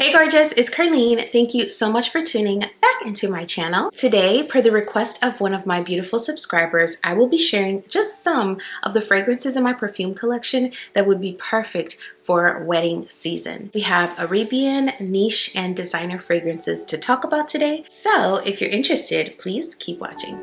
Hey gorgeous, it's Ker-leen. Thank you so much for tuning back into my channel. Today, per the request of one of my beautiful subscribers, I will be sharing just some of the fragrances in my perfume collection that would be perfect for wedding season. We have Arabian, niche, and designer fragrances to talk about today. So if you're interested, please keep watching.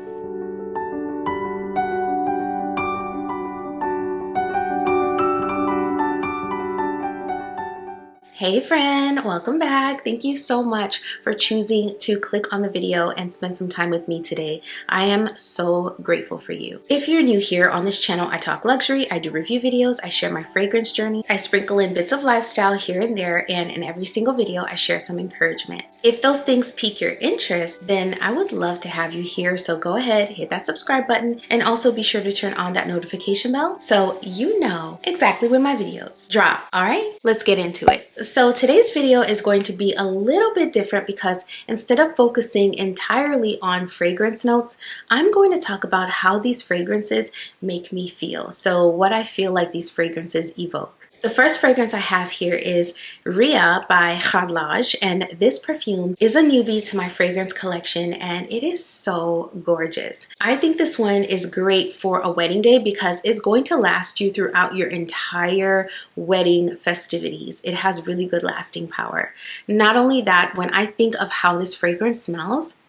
Hey friend, welcome back. Thank you so much for choosing to click on the video and spend some time with me today. I am so grateful for you. If you're new here on this channel, I talk luxury, I do review videos, I share my fragrance journey, I sprinkle in bits of lifestyle here and there, and in every single video, I share some encouragement. If those things pique your interest, then I would love to have you here. So go ahead, hit that subscribe button, and also be sure to turn on that notification bell so you know exactly when my videos drop. All right, let's get into it. So today's video is going to be a little bit different because instead of focusing entirely on fragrance notes, I'm going to talk about how these fragrances make me feel. So what I feel like these fragrances evoke. The first fragrance I have here is Rhea by Khan Lage, and this perfume is a newbie to my fragrance collection and it is so gorgeous. I think this one is great for a wedding day because it's going to last you throughout your entire wedding festivities. It has really good lasting power. Not only that, when I think of how this fragrance smells,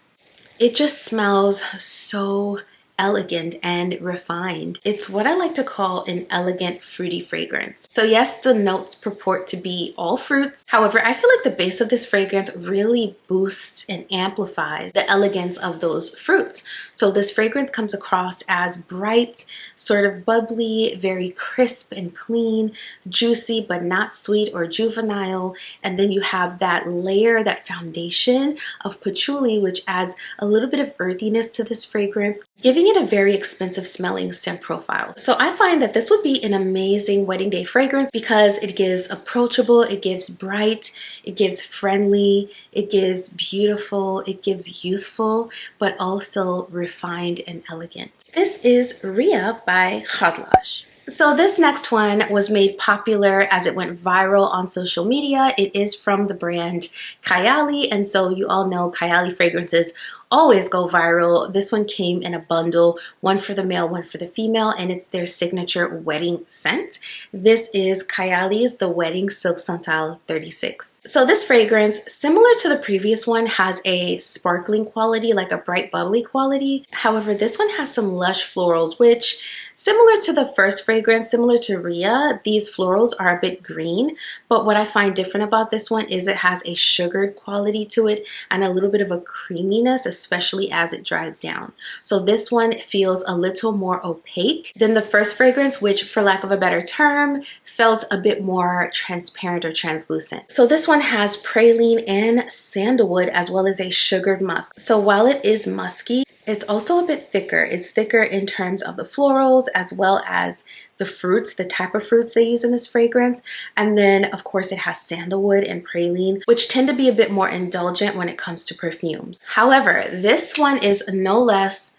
it just smells so elegant and refined. It's what I like to call an elegant fruity fragrance. So yes, the notes purport to be all fruits. However, I feel like the base of this fragrance really boosts and amplifies the elegance of those fruits. So this fragrance comes across as bright, sort of bubbly, very crisp and clean, juicy but not sweet or juvenile. And then you have that layer, that foundation of patchouli, which adds a little bit of earthiness to this fragrance, giving it a very expensive smelling scent profile. So I find that this would be an amazing wedding day fragrance because it gives approachable, it gives bright, it gives friendly, it gives beautiful, it gives youthful, but also refined and elegant. This is Rhea by Khan Lage. So this next one was made popular as it went viral on social media. It is from the brand Kayali, and so you all know Kayali fragrances always go viral. This one came in a bundle, one for the male, one for the female, and it's their signature wedding scent. This is Kayali's The Wedding Silk Santal 36. So this fragrance, similar to the previous one, has a sparkling quality, like a bright bubbly quality. However, this one has some lush florals, which similar to the first fragrance, similar to Rhea, these florals are a bit green, but what I find different about this one is it has a sugared quality to it and a little bit of a creaminess, especially as it dries down. So this one feels a little more opaque than the first fragrance, which for lack of a better term, felt a bit more transparent or translucent. So this one has praline and sandalwood as well as a sugared musk. So while it is musky, it's also a bit thicker. It's thicker in terms of the florals as well as the fruits, the type of fruits they use in this fragrance. And then of course it has sandalwood and praline, which tend to be a bit more indulgent when it comes to perfumes. However, this one is no less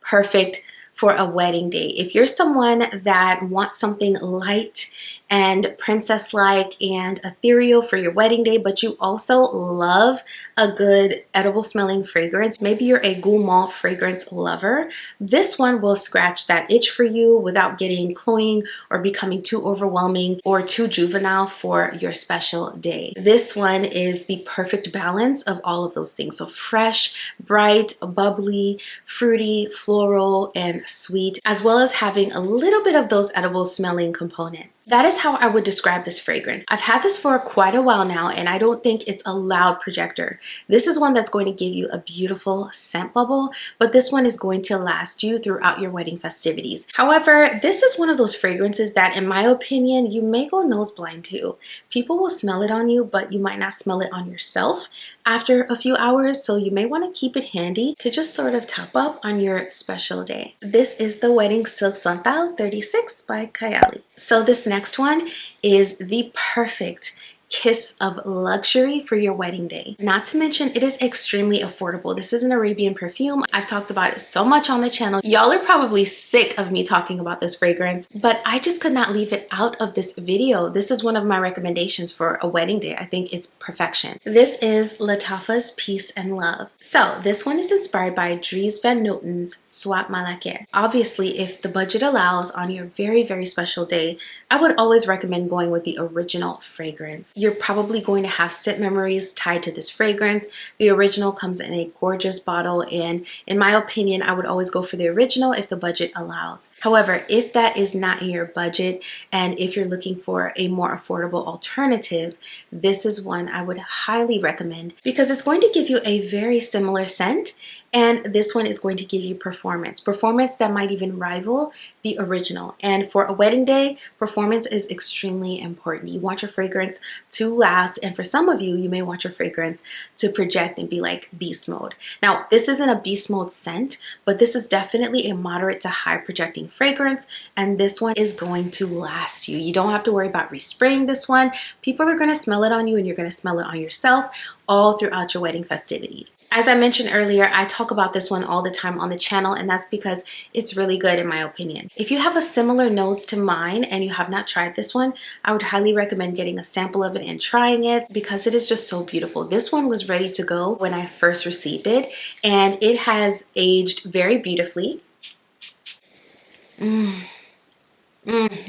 perfect for a wedding day. If you're someone that wants something light and princess-like and ethereal for your wedding day, but you also love a good edible smelling fragrance, maybe you're a gourmand fragrance lover, this one will scratch that itch for you without getting cloying or becoming too overwhelming or too juvenile for your special day. This one is the perfect balance of all of those things. So fresh, bright, bubbly, fruity, floral, and sweet, as well as having a little bit of those edible smelling components. That is how I would describe this fragrance. I've had this for quite a while now and I don't think it's a loud projector. This is one that's going to give you a beautiful scent bubble, but this one is going to last you throughout your wedding festivities. However, this is one of those fragrances that in my opinion, you may go nose blind to. People will smell it on you, but you might not smell it on yourself after a few hours, so you may want to keep it handy to just sort of top up on your special day. This is the Wedding Silk Santal 36 by Kayali. So this next one is the perfect kiss of luxury for your wedding day. Not to mention, it is extremely affordable. This is an Arabian perfume. I've talked about it so much on the channel. Y'all are probably sick of me talking about this fragrance, but I just could not leave it out of this video. This is one of my recommendations for a wedding day. I think it's perfection. This is Latafa's Peace and Love. So this one is inspired by Dries Van Noten's Soit Malaker. Obviously, if the budget allows, on your very, very special day, I would always recommend going with the original fragrance. You're probably going to have scent memories tied to this fragrance. The original comes in a gorgeous bottle, and in my opinion, I would always go for the original if the budget allows. However, if that is not in your budget and if you're looking for a more affordable alternative, this is one I would highly recommend because it's going to give you a very similar scent, and this one is going to give you performance that might even rival the original. And for a wedding day, performance is extremely important. You want your fragrance to last, and for some of you, you may want your fragrance to project and be like beast mode. Now, this isn't a beast mode scent, but this is definitely a moderate to high projecting fragrance, and this one is going to last you. You don't have to worry about respraying this one. People are going to smell it on you, and you're going to smell it on yourself all throughout your wedding festivities. As I mentioned earlier, I talk about this one all the time on the channel, and that's because it's really good in my opinion. If you have a similar nose to mine and you have not tried this one, I would highly recommend getting a sample of it and trying it because it is just so beautiful. This one was ready to go when I first received it, and it has aged very beautifully.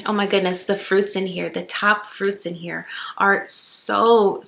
Oh my goodness, the fruits in here, the top fruits in here are so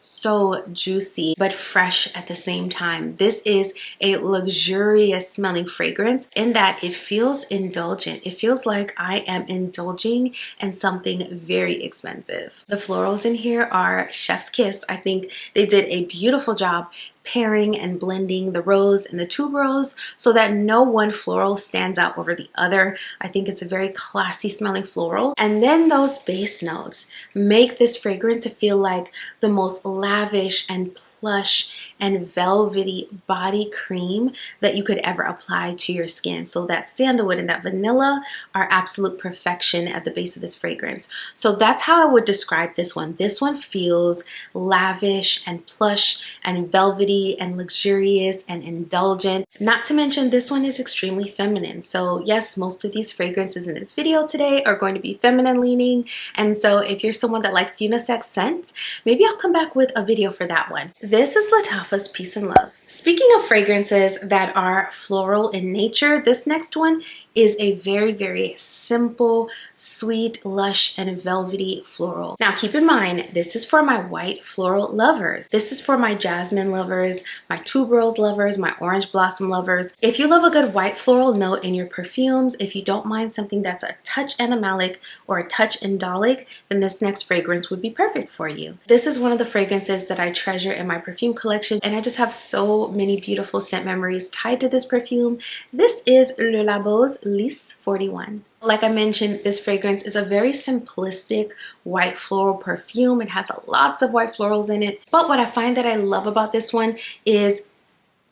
juicy but fresh at the same time. This is a luxurious smelling fragrance in that it feels indulgent. It feels like I am indulging in something very expensive. The florals in here are chef's kiss. I think they did a beautiful job pairing and blending the rose and the tuberose so that no one floral stands out over the other. I think it's a very classy smelling floral. And then those base notes make this fragrance feel like the most lavish and plush and velvety body cream that you could ever apply to your skin. So that sandalwood and that vanilla are absolute perfection at the base of this fragrance. So that's how I would describe this one. This one feels lavish and plush and velvety and luxurious and indulgent. Not to mention, this one is extremely feminine. So yes, most of these fragrances in this video today are going to be feminine leaning. And so if you're someone that likes unisex scents, maybe I'll come back with a video for that one. This is Latafa's Peace and Love. Speaking of fragrances that are floral in nature, this next one is a very simple, sweet, lush, and velvety floral. Now keep in mind, this is for my white floral lovers. This is for my jasmine lovers, my tuberose lovers, my orange blossom lovers. If you love a good white floral note in your perfumes, if you don't mind something that's a touch animalic or a touch indolic, then this next fragrance would be perfect for you. This is one of the fragrances that I treasure in my perfume collection, and I just have so many beautiful scent memories tied to this perfume. This is Le Labo Lys 41. Like I mentioned, this fragrance is a very simplistic white floral perfume. It has lots of white florals in it. But what I find that I love about this one is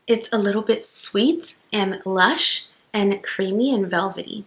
it's a little bit sweet and lush and creamy and velvety.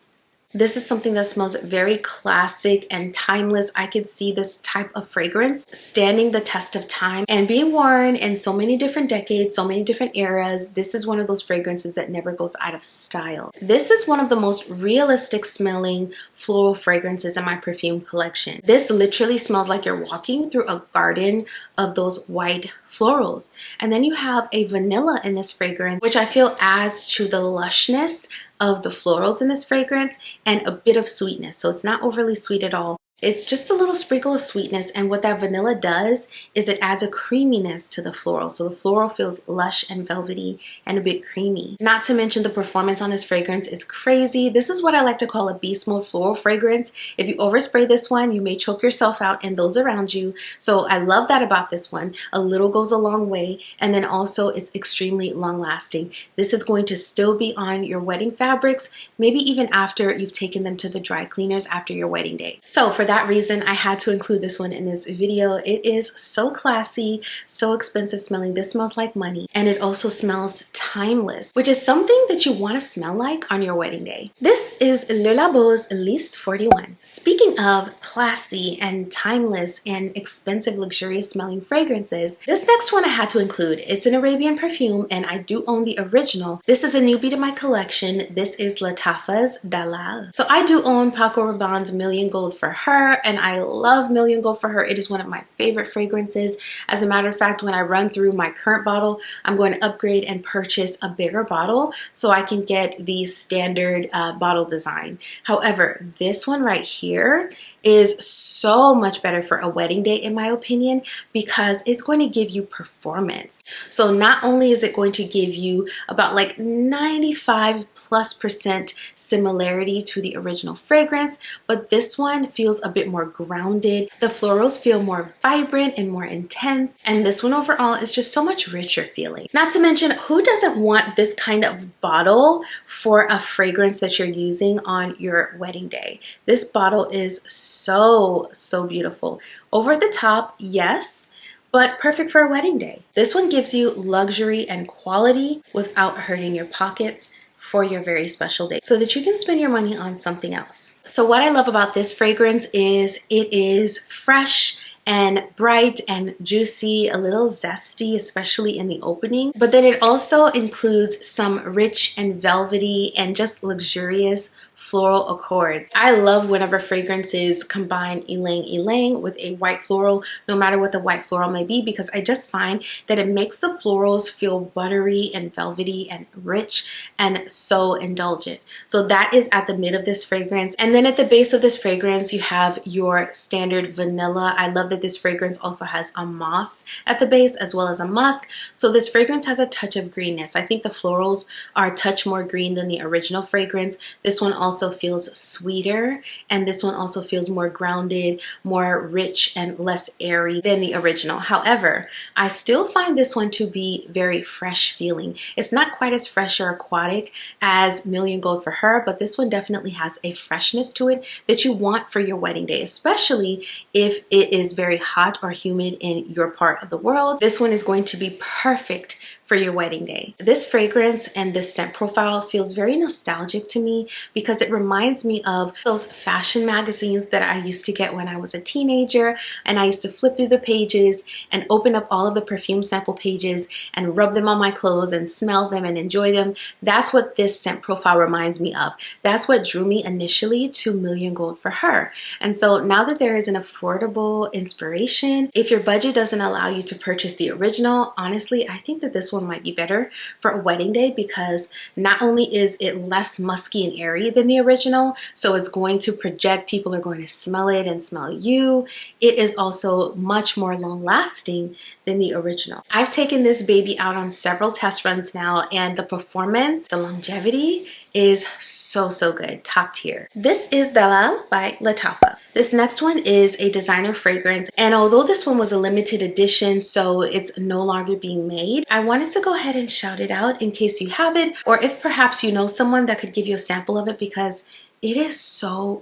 This is something that smells very classic and timeless. I could see this type of fragrance standing the test of time and being worn in so many different decades, so many different eras. This is one of those fragrances that never goes out of style. This is one of the most realistic smelling floral fragrances in my perfume collection. This literally smells like you're walking through a garden of those white florals. And then you have a vanilla in this fragrance, which I feel adds to the lushness of the florals in this fragrance and a bit of sweetness. So it's not overly sweet at all. It's just a little sprinkle of sweetness, and what that vanilla does is it adds a creaminess to the floral. So the floral feels lush and velvety and a bit creamy. Not to mention the performance on this fragrance is crazy. This is what I like to call a beast mode floral fragrance. If you overspray this one, you may choke yourself out and those around you. So I love that about this one. A little goes a long way, and then also it's extremely long lasting. This is going to still be on your wedding fabrics, maybe even after you've taken them to the dry cleaners after your wedding day. So for that reason, I had to include this one in this video. It is so classy, so expensive smelling. This smells like money, and it also smells timeless, which is something that you want to smell like on your wedding day. This is Labo Lys 41. Speaking of classy and timeless and expensive, luxurious smelling fragrances, this next one I had to include. It's an Arabian perfume, and I do own the original. This is a newbie to my collection. This is Latafa Dalal. So I do own Paco Rabanne's Million Gold for Her, and I love Million Gold for Her. It is one of my favorite fragrances. As a matter of fact, when I run through my current bottle, I'm going to upgrade and purchase a bigger bottle so I can get the standard bottle design. However, this one right here is so much better for a wedding day in my opinion, because it's going to give you performance. So not only is it going to give you about like 95+% similarity to the original fragrance, but this one feels a bit more grounded. The florals feel more vibrant and more intense, and this one overall is just so much richer feeling. Not to mention, who doesn't want this kind of bottle for a fragrance that you're using on your wedding day? This bottle is so beautiful. Over the top, yes, but perfect for a wedding day. This one gives you luxury and quality without hurting your pockets for your very special day, so that you can spend your money on something else. So what I love about this fragrance is it is fresh and bright and juicy, a little zesty, especially in the opening, but then it also includes some rich and velvety and just luxurious floral accords. I love whenever fragrances combine ylang ylang with a white floral, no matter what the white floral may be, because I just find that it makes the florals feel buttery and velvety and rich and so indulgent. So that is at the mid of this fragrance. And then at the base of this fragrance, you have your standard vanilla. I love that this fragrance also has a moss at the base as well as a musk. So this fragrance has a touch of greenness. I think the florals are a touch more green than the original fragrance. This one also feels sweeter, and this one also feels more grounded, more rich and less airy than the original. However, I still find this one to be very fresh feeling. It's not quite as fresh or aquatic as Million Gold for Her, but this one definitely has a freshness to it that you want for your wedding day, especially if it is very hot or humid in your part of the world. This one is going to be perfect for your wedding day. This fragrance and this scent profile feels very nostalgic to me because it reminds me of those fashion magazines that I used to get when I was a teenager, and I used to flip through the pages and open up all of the perfume sample pages and rub them on my clothes and smell them and enjoy them. That's what this scent profile reminds me of. That's what drew me initially to Million Gold for Her. And so now that there is an affordable inspiration, if your budget doesn't allow you to purchase the original, honestly, I think that this one might be better for a wedding day, because not only is it less musky and airy than the original, so it's going to project, people are going to smell it and smell you. It is also much more long lasting than the original. I've taken this baby out on several test runs now, and the performance, the longevity is so good, top tier. This is Dalal by Latafa. This next one is a designer fragrance, and although this one was a limited edition, so it's no longer being made, I wanted to go ahead and shout it out in case you have it, or if perhaps you know someone that could give you a sample of it, because it is so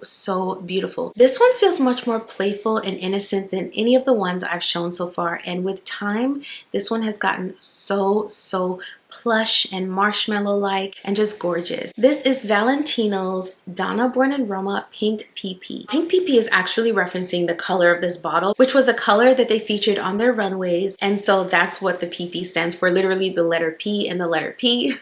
beautiful. This one feels much more playful and innocent than any of the ones I've shown so far, and with time, this one has gotten so plush and marshmallow-like and just gorgeous. This is Valentino's Donna Born in Roma Pink PP. Pink PP is actually referencing the color of this bottle, which was a color that they featured on their runways, and so that's what the PP stands for, literally the letter P and the letter P.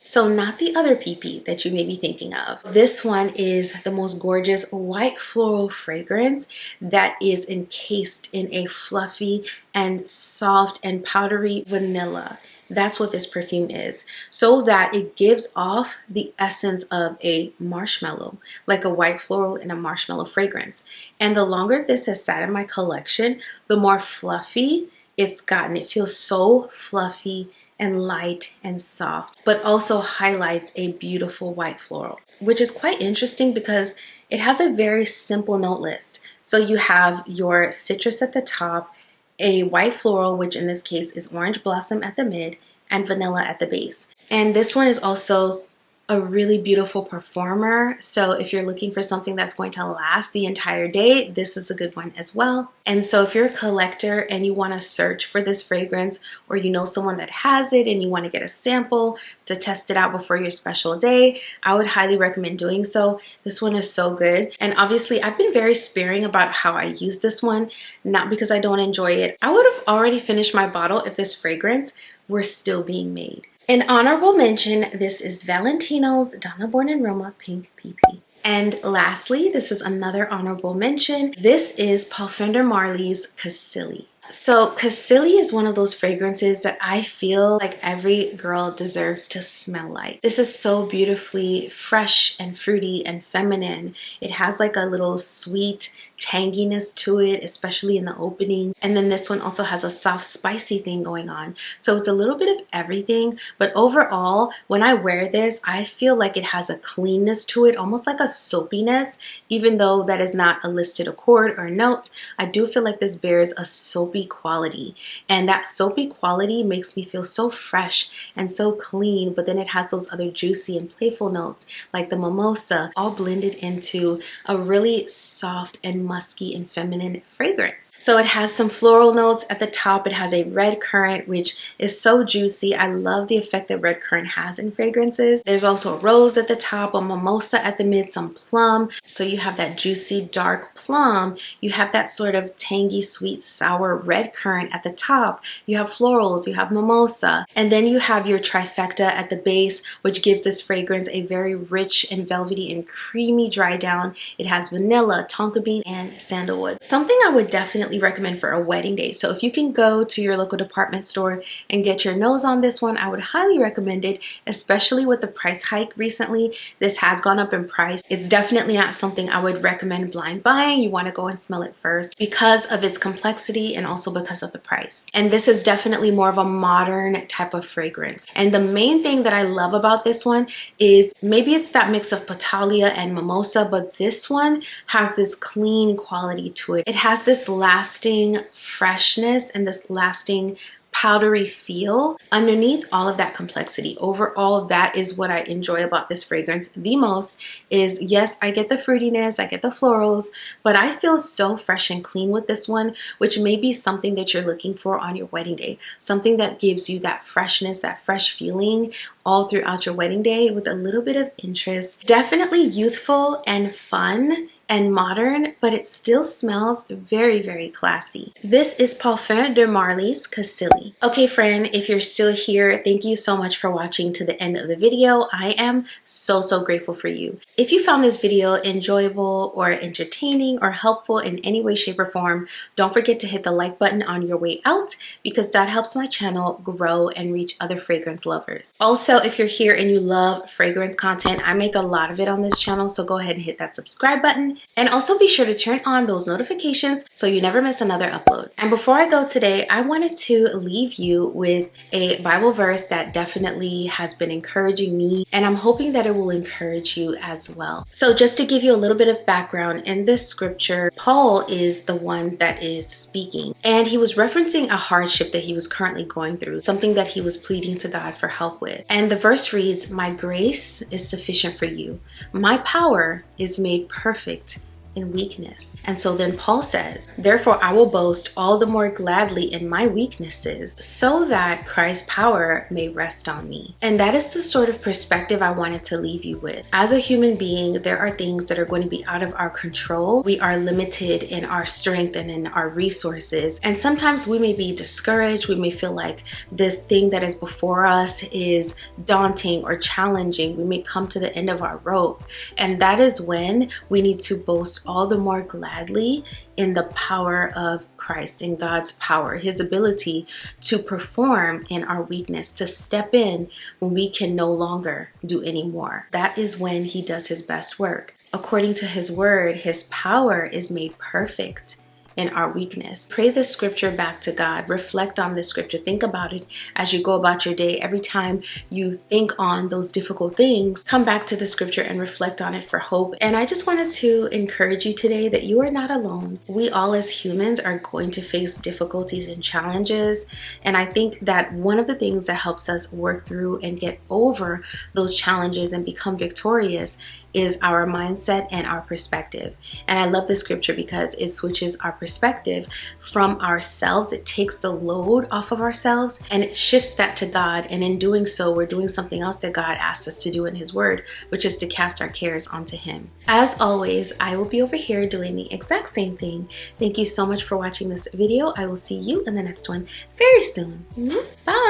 So not the other PP that you may be thinking of. This one is the most gorgeous white floral fragrance that is encased in a fluffy and soft and powdery vanilla. That's what this perfume is, so that it gives off the essence of a marshmallow, like a white floral and a marshmallow fragrance. And the longer this has sat in my collection, the more fluffy it's gotten. It feels so fluffy and light and soft, but also highlights a beautiful white floral, which is quite interesting because it has a very simple note list. So you have your citrus at the top, a white floral, which in this case is orange blossom at the mid, and vanilla at the base. And this one is also a really beautiful performer. So if you're looking for something that's going to last the entire day, this is a good one as well. And so if you're a collector and you want to search for this fragrance, or you know someone that has it and you want to get a sample to test it out before your special day, I would highly recommend doing so. This one is so good. And obviously I've been very sparing about how I use this one, not because I don't enjoy it. I would have already finished my bottle if this fragrance were still being made. An honorable mention, this is Valentino's Donna Born in Roma Pink PP. And lastly, this is another honorable mention. This is Parfums de Marly's Casili. So Casili is one of those fragrances that I feel like every girl deserves to smell like. This is so beautifully fresh and fruity and feminine. It has like a little sweet tanginess to it, especially in the opening. And then this one also has a soft spicy thing going on. So it's a little bit of everything, but overall, when I wear this, I feel like it has a cleanness to it, almost like a soapiness, even though that is not a listed accord or note. I do feel like this bears a soapy quality, and that soapy quality makes me feel so fresh and so clean, but then it has those other juicy and playful notes like the mimosa, all blended into a really soft and musky and feminine fragrance. So it has some floral notes at the top. It has a red currant, which is so juicy. I love the effect that red currant has in fragrances. There's also a rose at the top, a mimosa at the mid, some plum. So you have that juicy dark plum. You have that sort of tangy, sweet, sour red currant at the top. You have florals, you have mimosa. And then you have your trifecta at the base, which gives this fragrance a very rich and velvety and creamy dry down. It has vanilla, tonka bean, and sandalwood. Something I would definitely recommend for a wedding day. So if you can go to your local department store and get your nose on this one, I would highly recommend it, especially with the price hike recently. This has gone up in price. It's definitely not something I would recommend blind buying. You want to go and smell it first because of its complexity and also because of the price. And this is definitely more of a modern type of fragrance. And the main thing that I love about this one is maybe it's that mix of Patalia and mimosa, but this one has this clean quality to it. It has this lasting freshness and this lasting powdery feel underneath all of that complexity. Overall, that is what I enjoy about this fragrance the most is, yes, I get the fruitiness, I get the florals, but I feel so fresh and clean with this one, which may be something that you're looking for on your wedding day. Something that gives you that freshness, that fresh feeling all throughout your wedding day with a little bit of interest. Definitely youthful and fun and modern, but it still smells very, very classy. This is Parfums de Marly's Casili. Okay, friend, if you're still here, thank you so much for watching to the end of the video. I am so grateful for you. If you found this video enjoyable or entertaining or helpful in any way, shape, or form, don't forget to hit the like button on your way out because that helps my channel grow and reach other fragrance lovers. Also, if you're here and you love fragrance content, I make a lot of it on this channel, so go ahead and hit that subscribe button. And also be sure to turn on those notifications so you never miss another upload. And before I go today, I wanted to leave you with a Bible verse that definitely has been encouraging me, and I'm hoping that it will encourage you as well. So just to give you a little bit of background, in this scripture, Paul is the one that is speaking, and he was referencing a hardship that he was currently going through, something that he was pleading to God for help with. And the verse reads, "My grace is sufficient for you. My power is made perfect in weakness." And so then Paul says, "Therefore I will boast all the more gladly in my weaknesses, so that Christ's power may rest on me." And that is the sort of perspective I wanted to leave you with. As a human being, there are things that are going to be out of our control. We are limited in our strength and in our resources. And sometimes we may be discouraged. We may feel like this thing that is before us is daunting or challenging. We may come to the end of our rope. And that is when we need to boast all the more gladly in the power of Christ, in God's power, his ability to perform in our weakness, to step in when we can no longer do any more. That is when he does his best work. According to his word, his power is made perfect in our weakness. Pray this scripture back to God. Reflect on this scripture. Think about it as you go about your day. Every time you think on those difficult things, come back to the scripture and reflect on it for hope. And I just wanted to encourage you today that you are not alone. We all as humans are going to face difficulties and challenges. And I think that one of the things that helps us work through and get over those challenges and become victorious is our mindset and our perspective. And I love the scripture because it switches our perspective from ourselves. It takes the load off of ourselves and it shifts that to God. And in doing so, we're doing something else that God asked us to do in His Word, which is to cast our cares onto Him. As always, I will be over here doing the exact same thing. Thank you so much for watching this video. I will see you in the next one very soon. Bye.